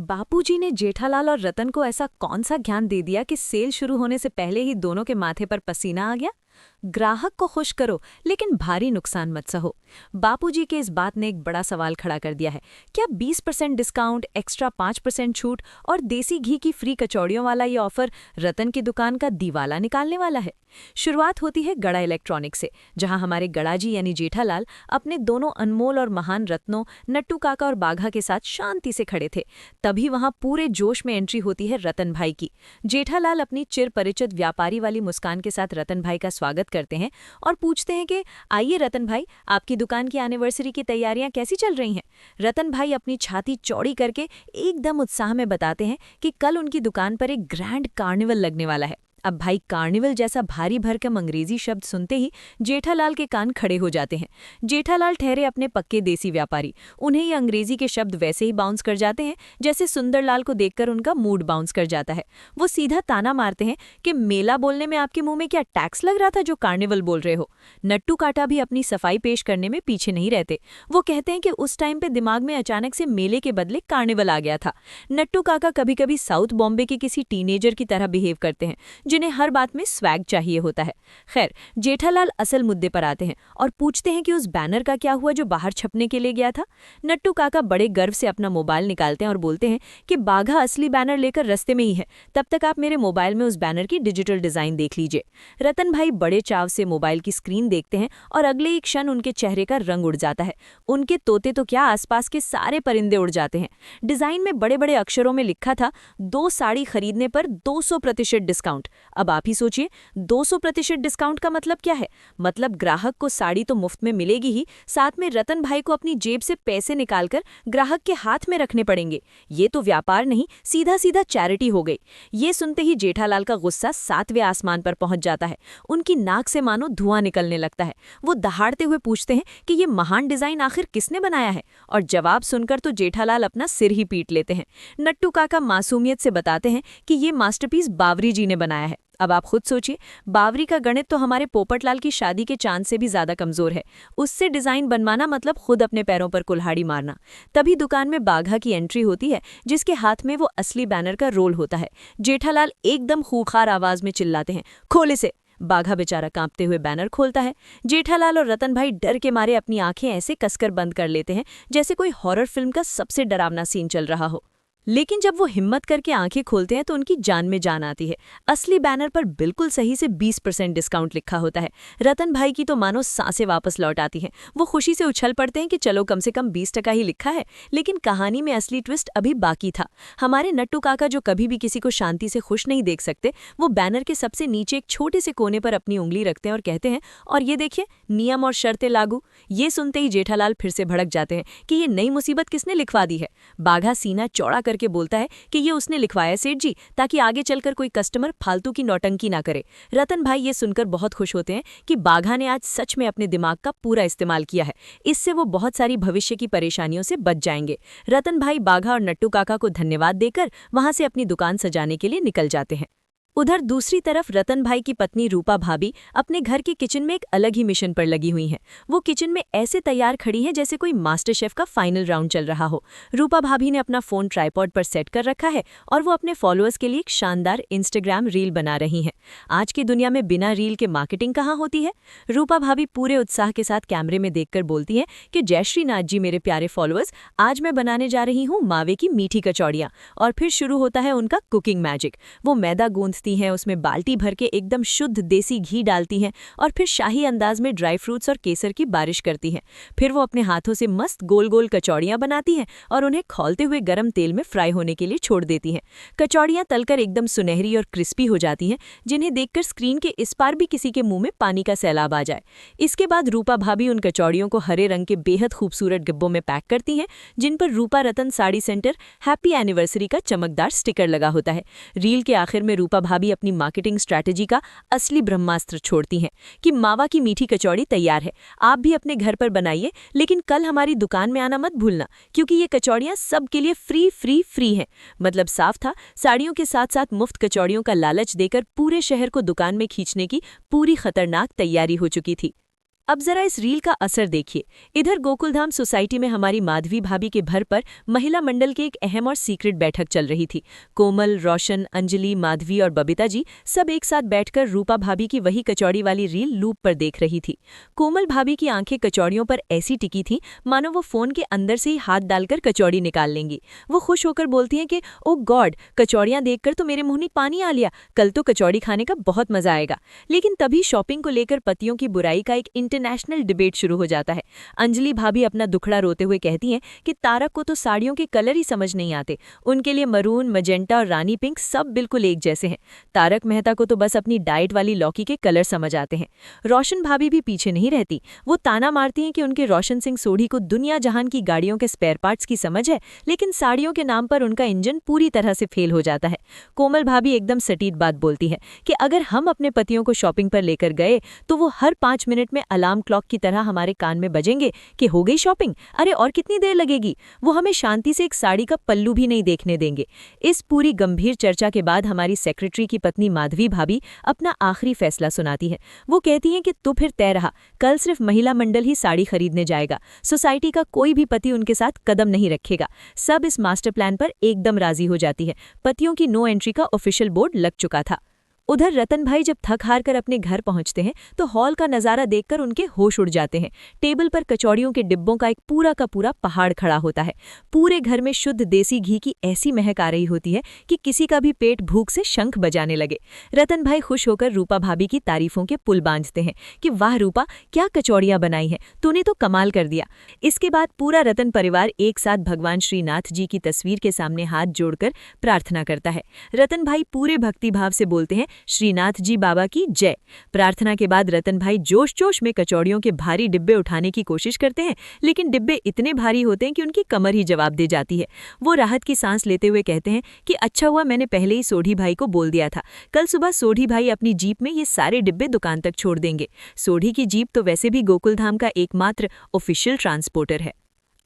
बापूजी ने जेठालाल और रतन को ऐसा कौन सा ज्ञान दे दिया कि सेल शुरू होने से पहले ही दोनों के माथे पर पसीना आ गया। ग्राहक को खुश करो लेकिन भारी नुकसान मत सहो। बापूजी के इस बात ने एक बड़ा सवाल खड़ा कर दिया है। क्या 20% डिस्काउंट, एक्स्ट्रा 5% छूट और देसी घी की फ्री कचौड़ियों वाला ये ऑफर रतन की दुकान का दिवाला निकालने वाला है? शुरुआत होती है गड़ा इलेक्ट्रॉनिक्स से, जहां हमारे गड़ाजी यानी जेठालाल अपने दोनों अनमोल और महान रत्नों नट्टू काका और बाघा के साथ शांति से खड़े थे। तभी वहां पूरे जोश में एंट्री होती है रतन भाई की। जेठालाल अपनी चिर परिचित व्यापारी वाली मुस्कान के साथ रतन भाई का स्वागत करते हैं और पूछते हैं कि आइए रतन भाई, आपकी दुकान की एनिवर्सरी की तैयारियां कैसी चल रही हैं? रतन भाई अपनी छाती चौड़ी करके एकदम उत्साह में बताते हैं कि कल उनकी दुकान पर एक ग्रैंड कार्निवल लगने वाला है। अब भाई, कार्निवल जैसा भारी भरकम अंग्रेजी शब्द सुनते ही जेठालाल के कान खड़े हो जाते हैं। जेठालाल ठहरे अपने पक्के देसी व्यापारी, उन्हें ये अंग्रेजी के शब्द वैसे ही बाउंस कर जाते हैं जैसे सुंदरलाल को देखकर उनका मूड बाउंस कर जाता है। वो सीधा ताना मारते हैं कि मेला बोलने में आपके मुंह में क्या टैक्स लग रहा था जो कार्निवल बोल रहे हो। नट्टू काटा भी अपनी सफाई पेश करने में पीछे नहीं रहते। वो कहते हैं कि उस टाइम पे दिमाग में अचानक से मेले के बदले कार्निवल आ गया था। नट्टू काका कभी कभी साउथ बॉम्बे के किसी टीनेजर की तरह बिहेव करते हैं जिन्हें हर बात में स्वैग चाहिए होता है। खैर, जेठालाल असल मुद्दे पर आते हैं और पूछते हैं कि उस बैनर का क्या हुआ जो बाहर छपने के लिए गया था। नट्टू काका बड़े गर्व से अपना मोबाइल निकालते हैं और बोलते हैं कि बाघा असली बैनर लेकर रास्ते में ही है, तब तक आप मेरे मोबाइल में उस बैनर की डिजिटल डिजाइन देख लीजिए। रतन भाई बड़े चाव से मोबाइल की स्क्रीन देखते हैं और अगले ही क्षण उनके चेहरे का रंग उड़ जाता है। उनके तोते तो क्या, आसपास के सारे परिंदे उड़ जाते हैं। डिजाइन में बड़े बड़े अक्षरों में लिखा था 2 साड़ी खरीदने पर 200% डिस्काउंट। अब आप ही सोचिए, 200% डिस्काउंट का मतलब क्या है? मतलब ग्राहक को साड़ी तो मुफ्त में मिलेगी ही, साथ में रतन भाई को अपनी जेब से पैसे निकालकर ग्राहक के हाथ में रखने पड़ेंगे। ये तो व्यापार नहीं, सीधा सीधा चैरिटी हो गई। ये सुनते ही जेठालाल का गुस्सा 7वें आसमान पर पहुंच जाता है। उनकी नाक से मानो धुआं निकलने लगता है। वो दहाड़ते हुए पूछते हैं कि ये महान डिजाइन आखिर किसने बनाया है? और जवाब सुनकर तो जेठालाल अपना सिर ही पीट लेते हैं। नट्टू काका मासूमियत से बताते हैं कि ये मास्टरपीस बावरी जी ने बनाया है। अब आप खुद सोचिए, बावरी का गणित तो हमारे पोपटलाल की शादी के चांद से भी ज्यादा कमजोर है। उससे डिजाइन बनवाना मतलब खुद अपने पैरों पर कुल्हाड़ी मारना। तभी दुकान में बाघा की एंट्री होती है, जिसके हाथ में वो असली बैनर का रोल होता है। जेठालाल एकदम खूंखार आवाज में चिल्लाते हैं, खोल इसे। बाघा बेचारा कांपते हुए बैनर खोलता है। जेठालाल और रतन भाई डर के मारे अपनी आंखें ऐसे कसकर बंद कर लेते हैं जैसे कोई हॉरर फिल्म का सबसे डरावना सीन चल रहा हो। लेकिन जब वो हिम्मत करके आंखें खोलते हैं तो उनकी जान में जान आती है। असली बैनर पर बिल्कुल सही से 20% डिस्काउंट लिखा होता है। रतन भाई की तो मानो सांसें वापस लौट आती हैं। वो खुशी से उछल पड़ते हैं कि चलो, कम से कम 20% ही लिखा है। लेकिन कहानी में असली ट्विस्ट अभी बाकी था। हमारे नट्टू काका, जो कभी भी किसी को शांति से खुश नहीं देख सकते, वो बैनर के सबसे नीचे एक छोटे से कोने पर अपनी उंगली रखते हैं और कहते हैं, और ये देखिए, नियम और शर्तें लागू। ये सुनते ही जेठालाल फिर से भड़क जाते हैं कि ये नई मुसीबत किसने लिखवा दी है। बाघा सीना चौड़ा के बोलता है कि ये उसने लिखवाया सेठ जी, ताकि आगे चलकर कोई कस्टमर फालतू की नौटंकी ना करे। रतन भाई ये सुनकर बहुत खुश होते हैं कि बाघा ने आज सच में अपने दिमाग का पूरा इस्तेमाल किया है। इससे वो बहुत सारी भविष्य की परेशानियों से बच जाएंगे। रतन भाई बाघा और नट्टू काका को धन्यवाद देकर वहां से अपनी दुकान सजाने के लिए निकल जाते हैं। उधर दूसरी तरफ रतन भाई की पत्नी रूपा भाभी अपने घर के किचन में एक अलग ही मिशन पर लगी हुई हैं। वो किचन में ऐसे तैयार खड़ी हैं जैसे कोई मास्टर शेफ का फाइनल राउंड चल रहा हो। रूपा भाभी ने अपना फोन ट्राइपॉड पर सेट कर रखा है और वो अपने फॉलोअर्स के लिए एक शानदार इंस्टाग्राम रील बना रही हैं। आज की दुनिया में बिना रील के मार्केटिंग कहाँ होती है? रूपा भाभी पूरे उत्साह के साथ कैमरे में देखकर बोलती हैं कि जय श्री नाथ जी मेरे प्यारे फॉलोअर्स, आज मैं बनाने जा रही हूँ मावे की मीठी कचौड़ियाँ। और फिर शुरू होता है उनका कुकिंग मैजिक। वो मैदा गूंथती हैं, उसमें बाल्टी भर के एकदम शुद्ध देसी घी डालती हैं और फिर शाही अंदाज में ड्राई फ्रूट्स और केसर की बारिश करती हैं। फिर वो अपने हाथों से मस्त गोल गोल कचौड़ियां बनाती हैं और उन्हें खौलते हुए गरम तेल में फ्राई होने के लिए छोड़ देती हैं। कचौड़ियां तलकर एकदम सुनहरी और क्रिस्पी हो जाती हैं, जिन्हें देखकर स्क्रीन के इस पार भी किसी के मुंह में पानी का सैलाब आ जाए। इसके बाद रूपा भाभी उन कचौड़ियों को हरे रंग के बेहद खूबसूरत डिब्बों में पैक करती हैं, जिन पर रूपा रतन साड़ी सेंटर हैप्पी एनिवर्सरी का चमकदार स्टिकर लगा होता है। रील के आखिर में रूपा भाभी अपनी मार्केटिंग स्ट्रैटेजी का असली ब्रह्मास्त्र छोड़ती हैं कि मावा की मीठी कचौड़ी तैयार है, आप भी अपने घर पर बनाइए, लेकिन कल हमारी दुकान में आना मत भूलना, क्योंकि ये कचौड़ियां सबके लिए फ्री फ्री फ्री हैं। मतलब साफ था, साड़ियों के साथ साथ मुफ्त कचौड़ियों का लालच देकर पूरे शहर को दुकान में खींचने की पूरी खतरनाक तैयारी हो चुकी थी। अब जरा इस रील का असर देखिए। इधर गोकुलधाम सोसाइटी में हमारी माधवी भाभी के घर पर महिला मंडल की एक अहम और सीक्रेट बैठक चल रही थी। कोमल, रोशन, अंजलि, माधवी और बबीता जी सब एक साथ बैठकर रूपा भाभी की वही कचौड़ी वाली रील लूप पर देख रही थी। कोमल भाभी की आंखें कचौड़ियों पर ऐसी टिकी थी मानो वो फोन के अंदर से ही हाथ डालकर कचौड़ी निकाल लेंगी। वो खुश होकर बोलती हैं कि ओ गॉड, कचौड़ियां देखकर तो मेरे मुंह में पानी आ लिया, कल तो कचौड़ी खाने का बहुत मजा आएगा। लेकिन तभी शॉपिंग को लेकर पतियों की बुराई का एक इंटरनेशनल डिबेट शुरू हो जाता है। अंजलि भाभी अपना दुखड़ा रोते हुए कहती हैं कि तारक को तो साड़ियों के कलर ही समझ नहीं आते, उनके लिए मरून, मजेंटा और रानी पिंक सब बिल्कुल एक जैसे हैं। तारक मेहता को तो बस अपनी डाइट वाली लौकी के कलर समझ आते हैं। रोशन भाभी भी पीछे नहीं रहती, वो ताना मारती हैं कि उनके रोशन सिंह सोढ़ी को दुनिया जहान की गाड़ियों के स्पेयर पार्ट्स की समझ है, लेकिन साड़ियों के नाम पर उनका इंजन पूरी तरह से फेल हो जाता है। कोमल भाभी एकदम सटीक बात बोलती है कि अगर हम अपने पतियों को शॉपिंग पर लेकर गए तो वो हर 5 मिनट में अलार्म क्लॉक की तरह हमारे कान में बजेंगे कि हो गई शॉपिंग, अरे और कितनी देर लगेगी। वो हमें शांति से एक साड़ी का पल्लू भी नहीं देखने देंगे। इस पूरी गंभीर चर्चा के बाद हमारी सेक्रेटरी की पत्नी माधवी भाभी अपना आखिरी फैसला सुनाती है। वो कहती हैं कि तू फिर तय रहा, कल सिर्फ महिला मंडल ही साड़ी खरीदने जाएगा, सोसाइटी का कोई भी पति उनके साथ कदम नहीं रखेगा। सब इस मास्टर प्लान पर एकदम राजी हो जाती है। पतियों की नो एंट्री का ऑफिशियल बोर्ड लग चुका था। उधर रतन भाई जब थक हार कर अपने घर पहुंचते हैं तो हॉल का नजारा देखकर उनके होश उड़ जाते हैं। टेबल पर कचौड़ियों के डिब्बों का एक पूरा का पूरा पहाड़ खड़ा होता है। पूरे घर में शुद्ध देसी घी की ऐसी महक आ रही होती है कि किसी का भी पेट भूख से शंख बजाने लगे। रतन भाई खुश होकर रूपा भाभी की तारीफों के पुल बांधते हैं कि वाह रूपा, क्या कचौड़ियां बनाई हैं, तूने तो कमाल कर दिया। इसके बाद पूरा रतन परिवार एक साथ भगवान श्रीनाथ जी की तस्वीर के सामने हाथ जोड़कर प्रार्थना करता है। रतन भाई पूरे भक्तिभाव से बोलते हैं, श्रीनाथ जी बाबा की जय। प्रार्थना के बाद रतन भाई जोश जोश में कचौड़ियों के भारी डिब्बे उठाने की कोशिश करते हैं, लेकिन डिब्बे इतने भारी होते हैं कि उनकी कमर ही जवाब दे जाती है। वो राहत की सांस लेते हुए कहते हैं कि अच्छा हुआ मैंने पहले ही सोढ़ी भाई को बोल दिया था, कल सुबह सोढ़ी भाई अपनी जीप में ये सारे डिब्बे दुकान तक छोड़ देंगे। सोढ़ी की जीप तो वैसे भी गोकुलधाम का एकमात्र ऑफिशियल ट्रांसपोर्टर है।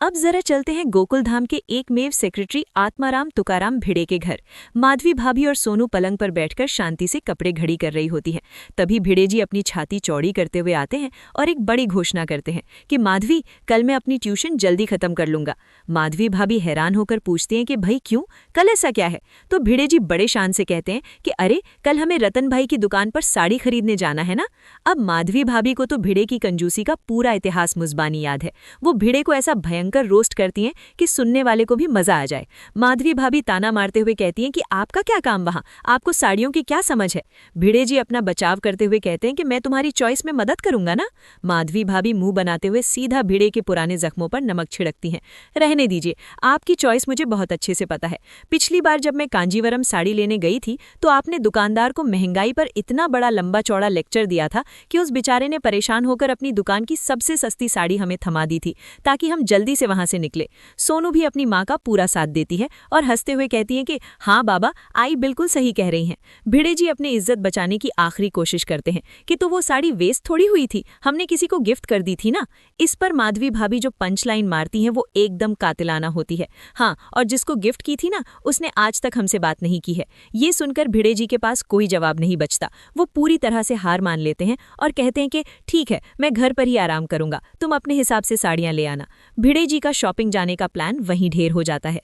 अब जरा चलते हैं गोकुलधाम के एकमेव सेक्रेटरी आत्माराम तुकाराम भिड़े के घर। माधवी भाभी और सोनू पलंग पर बैठकर शांति से कपड़े घड़ी कर रही होती हैं। तभी भिड़े जी अपनी छाती चौड़ी करते हुए आते हैं और एक बड़ी घोषणा करते हैं कि माधवी, कल मैं अपनी ट्यूशन जल्दी खत्म कर लूंगा। माधवी भाभी हैरान होकर पूछती हैं कि भाई क्यों, कल ऐसा क्या है? तो भिड़े जी बड़े शान से कहते हैं कि अरे कल हमें रतन भाई की दुकान पर साड़ी खरीदने जाना है ना। अब माधवी भाभी को तो भिड़े की कंजूसी का पूरा इतिहास मुज़बानी याद है। वो भिड़े को ऐसा भयंकर रोस्ट करती हैं कि सुनने वाले को भी मजा आ जाए। माधवी भाभी ताना मारते हुए कहती हैं कि आपका क्या काम वहां, आपको साड़ियों की क्या समझ है? भिड़े जी अपना बचाव करते हुए कहते हैं कि मैं तुम्हारी चॉइस में मदद करूंगा ना। माधवी भाभी मुंह बनाते हुए सीधा भिड़े के पुराने जख्मों पर नमक छिड़कती हैं। रहने दीजिए, आपकी चॉइस मुझे बहुत अच्छे से पता है। पिछली बार जब मैं कांजीवरम साड़ी लेने गई थी तो आपने दुकानदार को महंगाई पर इतना बड़ा लंबा चौड़ा लेक्चर दिया था कि उस बेचारे ने परेशान होकर अपनी दुकान की सबसे सस्ती साड़ी हमें थमा दी थी ताकि हम जल्दी से वहां से निकले। सोनू भी अपनी मां का पूरा साथ देती है और हंसते हुए कहती है कि हाँ बाबा, आई बिल्कुल सही कह रही हैं। भिड़े जी अपनी इज्जत बचाने की आखिरी कोशिश करते हैं कि तो वो साड़ी वेस्ट थोड़ी हुई थी, हमने किसी को गिफ्ट कर दी थी ना। इस पर माधवी भाभी जो पंच लाइन मारती हैं वो एकदम कातिलाना होती है। हाँ, और जिसको गिफ्ट की थी ना उसने आज तक हमसे बात नहीं की है। ये सुनकर भिड़े जी के पास कोई जवाब नहीं बचता। वो पूरी तरह से हार मान लेते हैं और कहते हैं कि ठीक है, मैं घर पर ही आराम करूंगा, तुम अपने हिसाब से साड़ियां ले आना। भिड़े जी का शॉपिंग जाने का प्लान वहीं ढेर हो जाता है।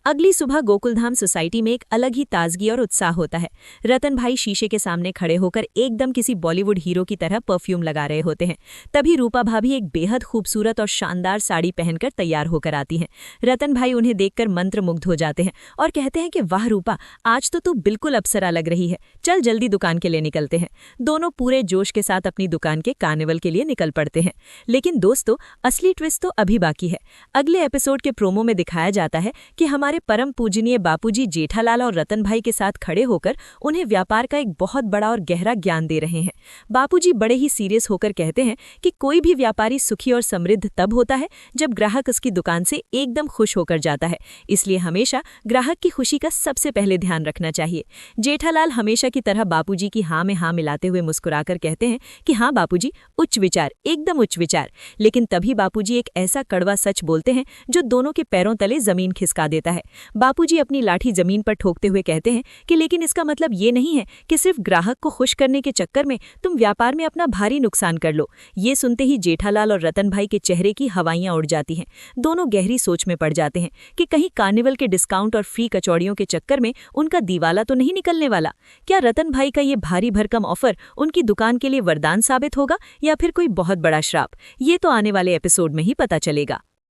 अगली सुबह गोकुलधाम सोसाइटी में एक अलग ही ताजगी और उत्साह होता है। रतन भाई शीशे के सामने खड़े होकर एकदम किसी बॉलीवुड हीरो की तरह परफ्यूम लगा रहे होते हैं। तभी रूपा भाभी एक बेहद खूबसूरत और शानदार साड़ी पहनकर तैयार होकर आती हैं। रतन भाई उन्हें देखकर मंत्रमुग्ध हो जाते हैं और कहते हैं कि वाह रूपा, आज तो तू बिल्कुल अप्सरा लग रही है, चल जल्दी दुकान के लिए निकलते हैं। दोनों पूरे जोश के साथ अपनी दुकान के कार्निवल के लिए निकल पड़ते हैं। लेकिन दोस्तों, असली ट्विस्ट तो अभी बाकी है। अगले एपिसोड के प्रोमो में दिखाया जाता है कि हमारे परम पूजनीय बापूजी जेठालाल और रतन भाई के साथ खड़े होकर उन्हें व्यापार का एक बहुत बड़ा और गहरा ज्ञान दे रहे हैं। बापूजी बड़े ही सीरियस होकर कहते हैं कि कोई भी व्यापारी सुखी और समृद्ध तब होता है जब ग्राहक उसकी दुकान से एकदम खुश होकर जाता है। इसलिए हमेशा ग्राहक की खुशी का सबसे पहले ध्यान रखना चाहिए। जेठालाल हमेशा की तरह बापूजी की हाँ में हाँ मिलाते हुए मुस्कुराकर कहते हैं कि हाँ बापूजी, उच्च विचार, एकदम उच्च विचार। लेकिन तभी बापूजी एक ऐसा कड़वा सच बोलते हैं जो दोनों के पैरों तले जमीन खिसका देता है। बापूजी अपनी लाठी जमीन पर ठोकते हुए कहते हैं कि लेकिन इसका मतलब ये नहीं है कि सिर्फ ग्राहक को खुश करने के चक्कर में तुम व्यापार में अपना भारी नुकसान कर लो। ये सुनते ही जेठालाल और रतन भाई के चेहरे की हवाइयां उड़ जाती हैं। दोनों गहरी सोच में पड़ जाते हैं कि कहीं कार्निवल के डिस्काउंट और फ्री कचौड़ियों के चक्कर में उनका दीवाला तो नहीं निकलने वाला। क्या रतन भाई का ये भारी भरकम ऑफर उनकी दुकान के लिए वरदान साबित होगा या फिर कोई बहुत बड़ा श्राप? ये तो आने वाले एपिसोड में ही पता चलेगा।